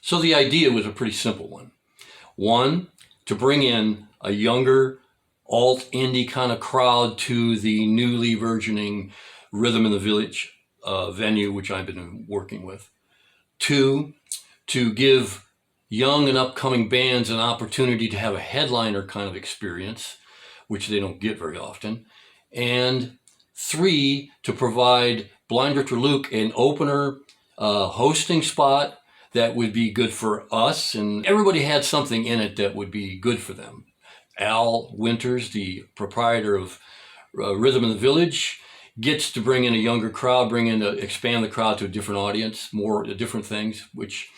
So the idea was a pretty simple one. One, to bring in a younger alt indie kind of crowd to the newly versioning Rhythm in the Village venue, which I've been working with. Two, to give young and upcoming bands an opportunity to have a headliner kind of experience, which they don't get very often. And three, to provide Blind Drifter Luke an opener hosting spot that would be good for us, and everybody had something in it that would be good for them. Al Winters, the proprietor of Rhythm in the Village, gets to bring in a younger crowd, expand the crowd to a different audience, more different things, which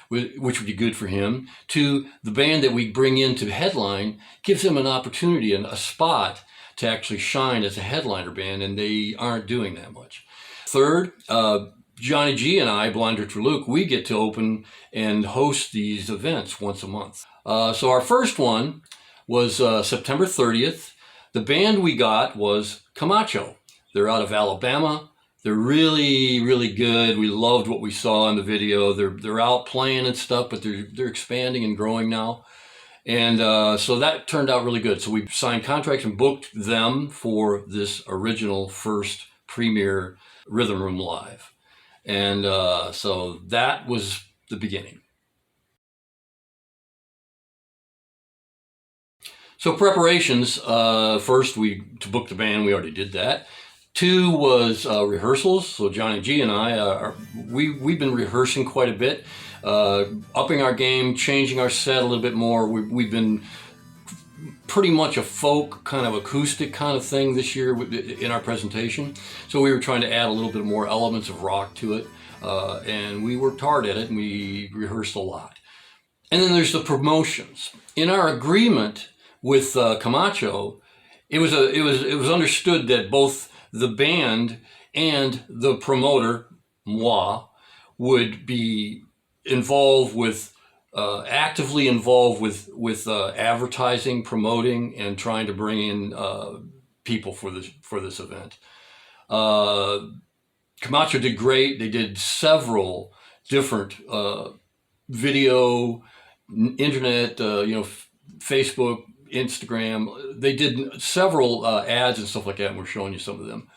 would be good for him. To the band that we bring in to headline, gives them an opportunity and a spot to actually shine as a headliner band, and they aren't doing that much. Third, Johnny G and I, Blind Drifter Luke, we get to open and host these events once a month. So our first one was September 30th. The band we got was Camacho. They're out of Alabama. They're really, really good. We loved what we saw in the video. They're out playing and stuff, but they're expanding and growing now. And so that turned out really good. So we signed contracts and booked them for this original first premiere Rhythm Room Live. And so that was the beginning. So preparations, first to book the band, we already did that. Two was rehearsals. So Johnny G and I, we've been rehearsing quite a bit, upping our game, changing our set a little bit more. We've been pretty much a folk kind of acoustic kind of thing this year in our presentation. So we were trying to add a little bit more elements of rock to it. And we worked hard at it, and we rehearsed a lot. And then there's the promotions. In our agreement with Camacho, it was understood that both the band and the promoter, moi, would be involved with actively involved with advertising, promoting, and trying to bring in people for this event. Camacho did great. They did several different video, internet, Facebook, Instagram. They did several ads and stuff like that, and we're showing you some of them.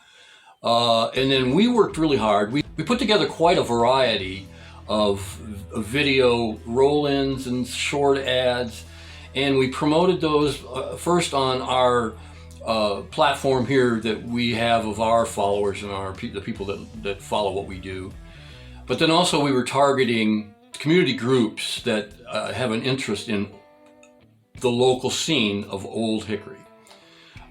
And then we worked really hard. We put together quite a variety of video roll-ins and short ads, and we promoted those first on our platform here that we have of our followers and the people that follow what we do. But then also we were targeting community groups that have an interest in the local scene of Old Hickory.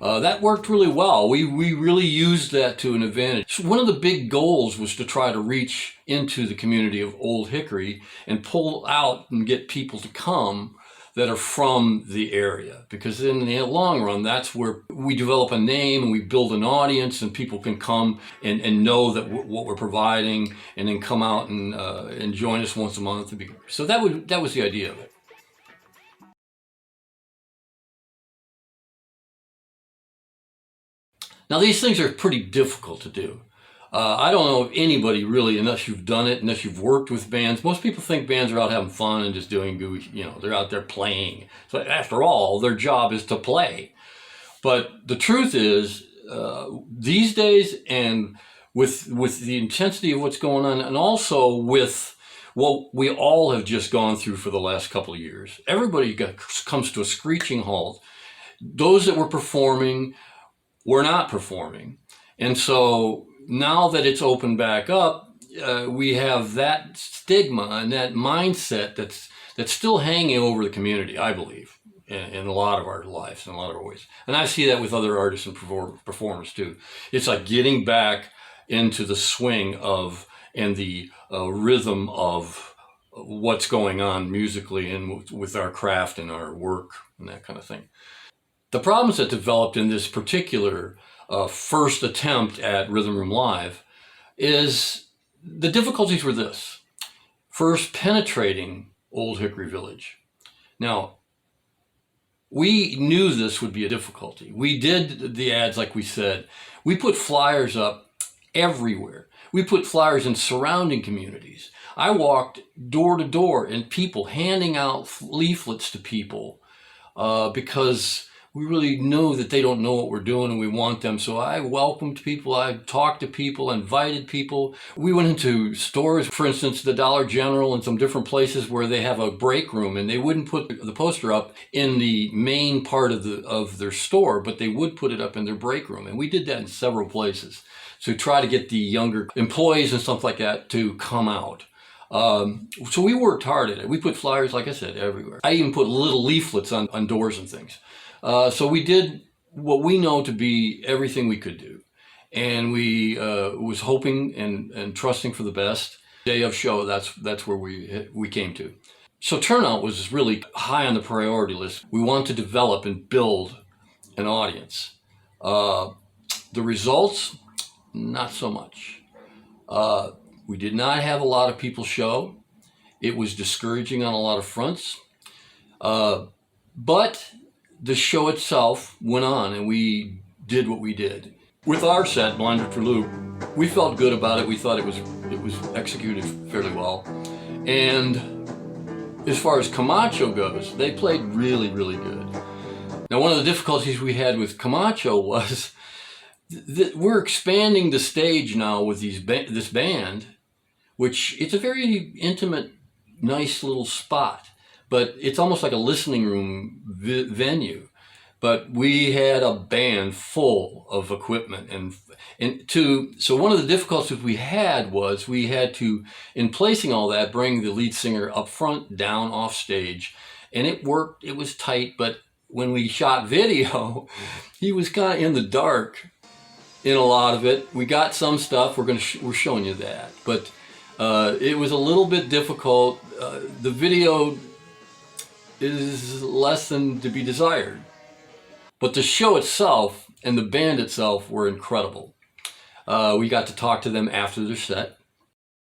That worked really well. We really used that to an advantage. So one of the big goals was to try to reach into the community of Old Hickory and pull out and get people to come that are from the area, because in the long run, that's where we develop a name and we build an audience, and people can come and know that what we're providing, and then come out and join us once a month. So that was the idea of it. Now, these things are pretty difficult to do. I don't know if anybody really, unless you've done it, unless you've worked with bands. Most people think bands are out having fun and just doing goofy, they're out there playing. So after all, their job is to play. But the truth is, these days, and with the intensity of what's going on, and also with what we all have just gone through for the last couple of years, everybody comes to a screeching halt. Those that were performing were not performing. And so now that it's opened back up, we have that stigma and that mindset that's still hanging over the community, I believe, in a lot of our lives, in a lot of our ways. And I see that with other artists and performers too. It's like getting back into the swing of and the rhythm of what's going on musically and with our craft and our work and that kind of thing. The problems that developed in this particular first attempt at Rhythm Room Live is the difficulties were this. First, penetrating Old Hickory Village. Now, we knew this would be a difficulty. We did the ads like we said. We put flyers up everywhere. We put flyers in surrounding communities. I walked door to door and people handing out leaflets to people because we really know that they don't know what we're doing and we want them. So I welcomed people, I talked to people, invited people. We went into stores, for instance, the Dollar General and some different places where they have a break room, and they wouldn't put the poster up in the main part of their store, but they would put it up in their break room. And we did that in several places to try to get the younger employees and stuff like that to come out. So we worked hard at it. We put flyers, like I said, everywhere. I even put little leaflets on doors and things. So we did what we know to be everything we could do. And we was hoping and trusting for the best. Day of show, that's where we came to. So turnout was really high on the priority list. We wanted to develop and build an audience. The results, not so much. We did not have a lot of people show. It was discouraging on a lot of fronts. But the show itself went on, and we did what we did. With our set, Blind for Lou, we felt good about it. We thought it was executed fairly well. And as far as Camacho goes, they played really, really good. Now, one of the difficulties we had with Camacho was that we're expanding the stage now with this band, which it's a very intimate, nice little spot. But it's almost like a listening room venue. But we had a band full of equipment, so one of the difficulties we had was we had to, in placing all that, bring the lead singer up front, down, off stage, and it worked. It was tight, but when we shot video, he was kind of in the dark in a lot of it. We got some stuff. We're showing you that, but it was a little bit difficult. The video is less than to be desired. But the show itself and the band itself were incredible. We got to talk to them after their set.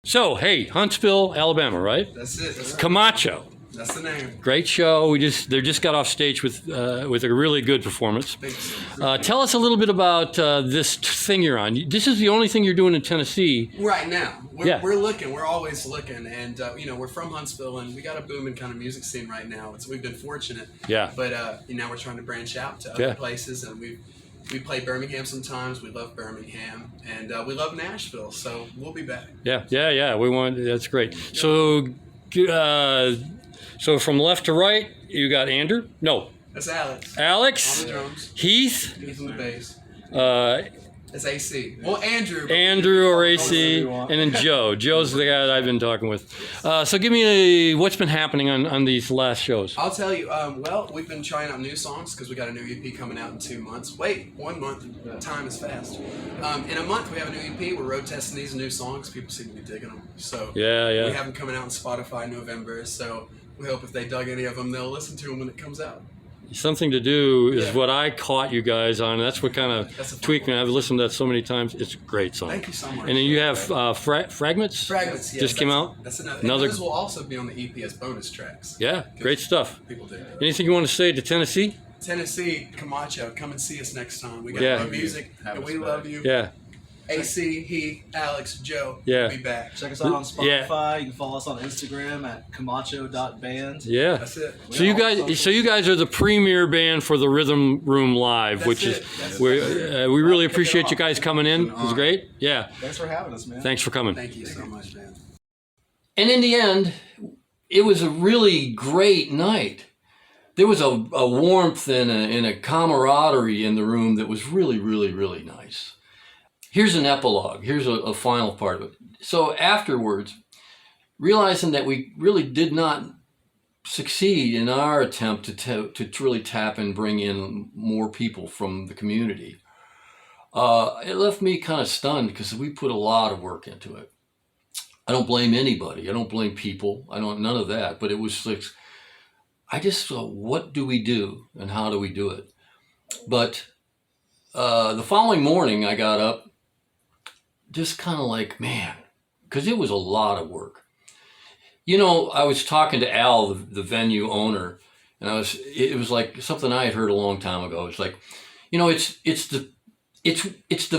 So, hey, Huntsville, Alabama, right? That's it. That's Camacho. That's the name. Great show. They just got off stage with a really good performance. Tell us a little bit about this thing you're on. This is the only thing you're doing in Tennessee right now. We're looking. We're always looking, and we're from Huntsville, and we got a booming kind of music scene right now. So we've been fortunate. Yeah. But now we're trying to branch out to other places, and we play Birmingham sometimes. We love Birmingham, and we love Nashville. So we'll be back. Yeah. That's great. So. So from left to right, you got Andrew? No. That's Alex. Alex. On the drums. Heath. Heath on the bass. That's Uh, AC. Well, Andrew. Andrew or AC, and then Joe. Joe's the guy that I've been talking with. So give me what's been happening on these last shows. I'll tell you. Well, we've been trying out new songs because we got a new EP coming out in 2 months. Wait, 1 month. Time is fast. In a month, we have a new EP. We're road testing these new songs. People seem to be digging them. So we have them coming out on Spotify in November. So we hope if they dug any of them, they'll listen to them when it comes out. Something to Do is what I caught you guys on. That's what kind of tweaked me. I've listened to that so many times. It's a great song. Thank you so much. And then you have Fragments. Fragments, yes, just came out. That's another. Those will also be on the EP as bonus tracks. Yeah, great stuff. People dig that. Anything you want to say to Tennessee? Tennessee, Camacho, come and see us next time. We got good music, and we love you. Yeah. AC, Heath, Alex, Joe. Yeah. We'll be back. Check us out on Spotify. You can follow us on Instagram at camacho.band. Yeah. That's it. So you guys are the premier band for the Rhythm Room Live, which is we really appreciate you guys coming in. It was great. Yeah. Thanks for having us, man. Thanks for coming. Thank you so much, man. And in the end, it was a really great night. There was a warmth and a camaraderie in the room that was really, really, really nice. Here's an epilogue. Here's a final part of it. So afterwards, realizing that we really did not succeed in our attempt to really tap and bring in more people from the community, it left me kind of stunned because we put a lot of work into it. I don't blame anybody. I don't blame people. None of that. But it was like, I just thought, what do we do and how do we do it? But the following morning, I got up, just kind of like, man, because it was a lot of work. You know, I was talking to Al, the venue owner, and it was like something I had heard a long time ago. It's like, you know, it's the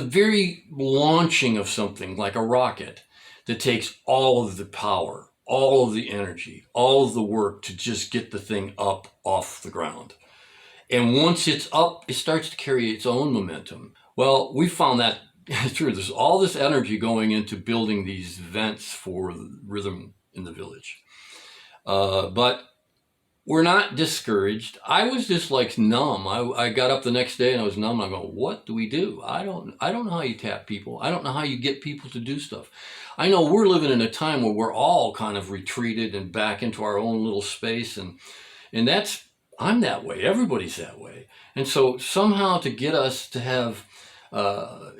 very launching of something like a rocket that takes all of the power, all of the energy, all of the work to just get the thing up off the ground. And once it's up, it starts to carry its own momentum. Well, we found that true. There's all this energy going into building these events for rhythm in the village. But we're not discouraged. I was just like numb. I got up the next day and I was numb. I go, what do we do? I don't know how you tap people. I don't know how you get people to do stuff. I know we're living in a time where we're all kind of retreated and back into our own little space, and that's, I'm that way. Everybody's that way. And so somehow to get us to have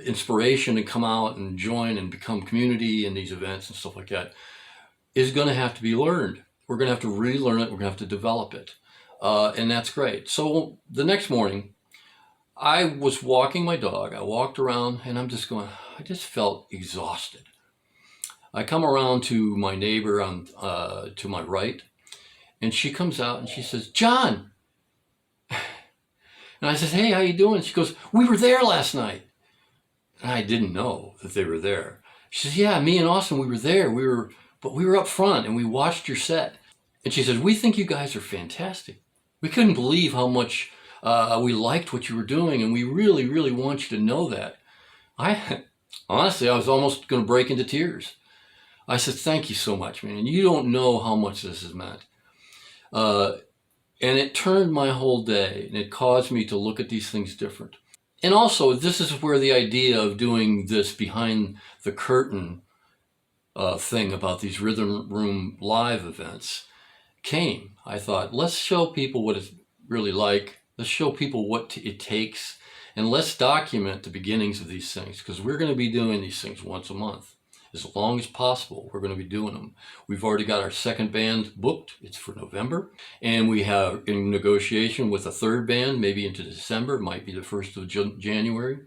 inspiration and come out and join and become community in these events and stuff like that is going to have to be learned. We're going to have to relearn it. We're going to have to develop it. And that's great. So the next morning, I was walking my dog. I walked around and I'm just going, I just felt exhausted. I come around to my neighbor on to my right, and she comes out and she says, John. And I says, hey, how you doing? She goes, we were there last night. And I didn't know that they were there. She says, yeah, me and Austin, we were there. But we were up front and we watched your set. And she says, we think you guys are fantastic. We couldn't believe how much we liked what you were doing, and we really, really want you to know that. Honestly, I was almost going to break into tears. I said, thank you so much, man. You don't know how much this has meant. And it turned my whole day, and it caused me to look at these things different. And also, this is where the idea of doing this behind the curtain thing about these Rhythm Room live events came. I thought, let's show people what it's really like. Let's show people what it takes, and let's document the beginnings of these things, because we're going to be doing these things once a month. As long as possible, we're going to be doing them. We've already got our second band booked. It's for November. And we have in negotiation with a third band, maybe into December. It might be the 1st of January.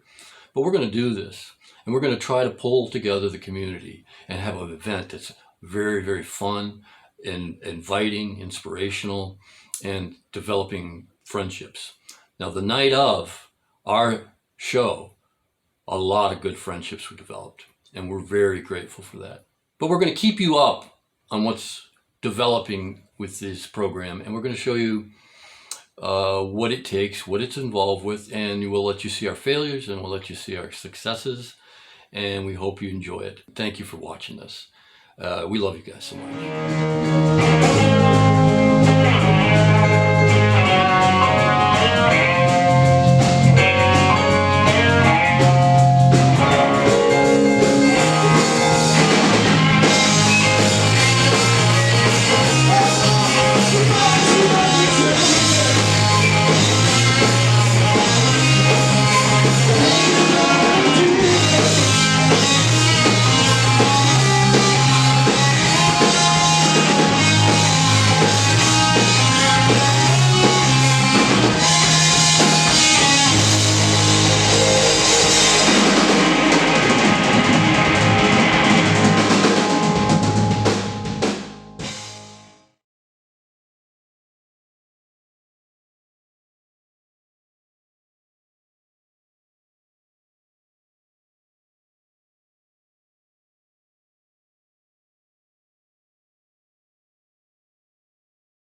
But we're going to do this. And we're going to try to pull together the community and have an event that's very, very fun and inviting, inspirational, and developing friendships. Now, the night of our show, a lot of good friendships were developed. And we're very grateful for that. But we're going to keep you up on what's developing with this program. And we're going to show you what it takes, what it's involved with. And we'll let you see our failures and we'll let you see our successes. And we hope you enjoy it. Thank you for watching this. We love you guys so much.